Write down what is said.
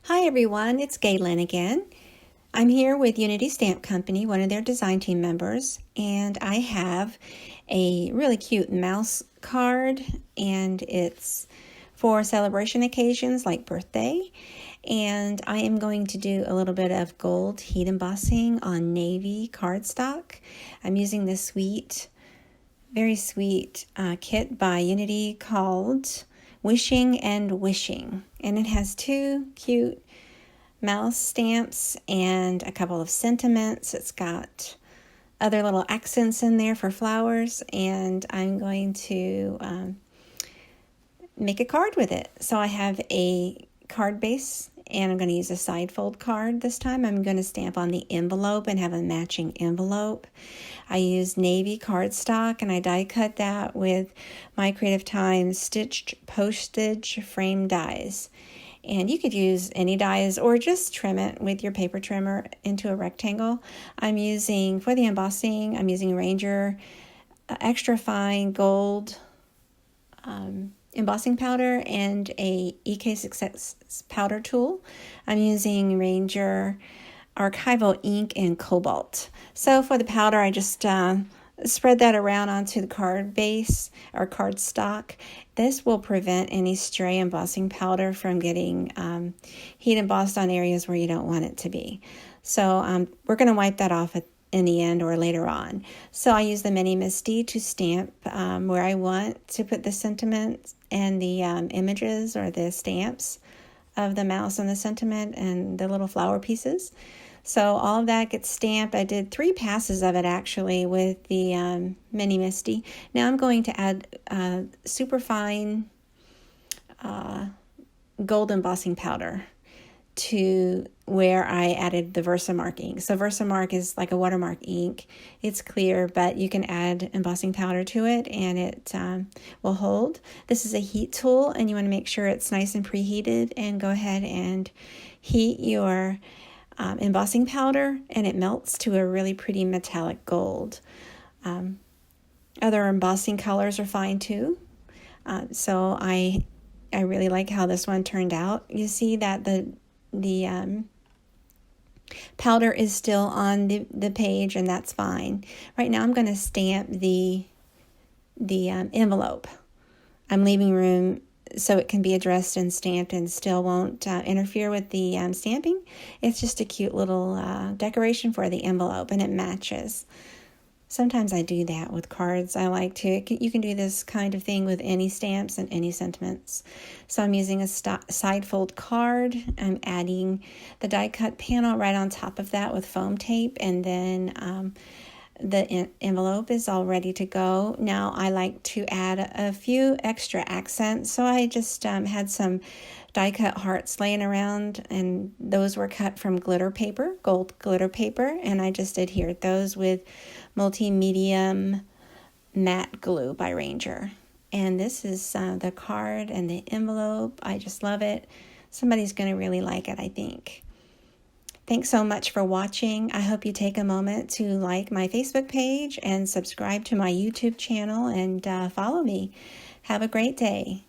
Hi everyone, it's Galen again. I'm here with Unity Stamp Company, one of their design team members, and I have a really cute mouse card, and it's for celebration occasions like birthday. And I am going to do a little bit of gold heat embossing on navy cardstock. I'm using this very sweet kit by Unity called Wishing and Wishing, and it has two cute mouse stamps and a couple of sentiments. It's got other little accents in there for flowers, and I'm going to make a card with it. So I have a card base, and I'm going to use a side fold card this time. I'm going to stamp on the envelope and have a matching envelope. I used navy cardstock, and I die cut that with my Creative Time stitched postage frame dies. And you could use any dies or just trim it with your paper trimmer into a rectangle. I'm using, for the embossing, I'm using Ranger extra fine gold embossing powder and a EK Success powder tool. I'm using Ranger archival ink and cobalt. So for the powder, I just spread that around onto the card base or card stock. This will prevent any stray embossing powder from getting heat embossed on areas where you don't want it to be. So we're going to wipe that off in the end or later on. So I use the Mini Misty to stamp where I want to put the sentiments and the images or the stamps of the mouse and the sentiment and the little flower pieces. So all of that gets stamped. I did 3 passes of it actually with the Mini Misty. Now I'm going to add super fine gold embossing powder to where I added the Versamark ink. So Versamark is like a watermark ink. It's clear, but you can add embossing powder to it and it will hold. This is a heat tool, and you want to make sure it's nice and preheated, and go ahead and heat your embossing powder, and it melts to a really pretty metallic gold. Other embossing colors are fine too. So I really like how this one turned out. You see that the powder is still on the page, and that's fine. Right now I'm going to stamp the envelope. I'm leaving room so it can be addressed and stamped and still won't interfere with the stamping. It's just a cute little decoration for the envelope, and it matches. Sometimes I do that with cards. I like to. You can do this kind of thing with any stamps and any sentiments. So I'm using a side fold card. I'm adding the die cut panel right on top of that with foam tape, and then the envelope is all ready to go. Now I like to add a few extra accents, so I just had some die cut hearts laying around, and those were cut from glitter paper, gold glitter paper, and I just adhered those with multi-medium matte glue by Ranger. And this is the card and the envelope. I just love it. Somebody's going to really like it, I think. Thanks so much for watching. I hope you take a moment to like my Facebook page and subscribe to my YouTube channel and follow me. Have a great day.